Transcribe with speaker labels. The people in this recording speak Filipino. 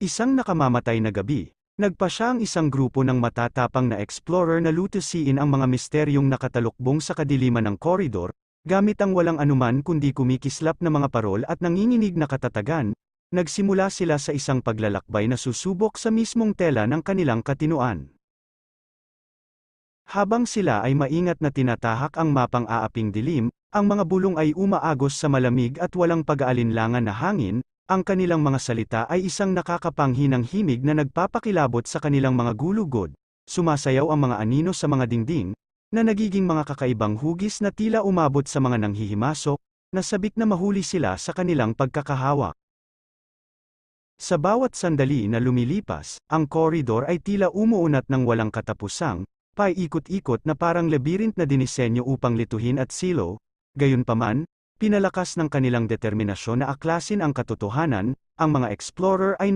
Speaker 1: Isang nakamamatay na gabi, nagpasya ang isang grupo ng matatapang na explorer na lutusiin ang mga misteryong nakatalukbong sa kadiliman ng koridor, gamit ang walang anuman kundi kumikislap na mga parol at nanginginig na katatagan. Nagsimula sila sa isang paglalakbay na susubok sa mismong tela ng kanilang katinoan. Habang sila ay maingat na tinatahak ang mapang aaping dilim, ang mga bulong ay umaagos sa malamig at walang pag-aalinlangan na hangin. Ang kanilang mga salita ay isang nakakapanghinang himig na nagpapakilabot sa kanilang mga gulugod. Sumasayaw ang mga anino sa mga dingding, na nagiging mga kakaibang hugis na tila umabot sa mga nanghihimasok, na sabik na mahuli sila sa kanilang pagkakahawak. Sa bawat sandali na lumilipas, ang koridor ay tila umuunat ng walang katapusang, paikot-ikot na parang labirint na dinisenyo upang lituhin at silo. Gayunpaman, pinalakas ng kanilang determinasyon na aklasin ang katotohanan, ang mga explorer ay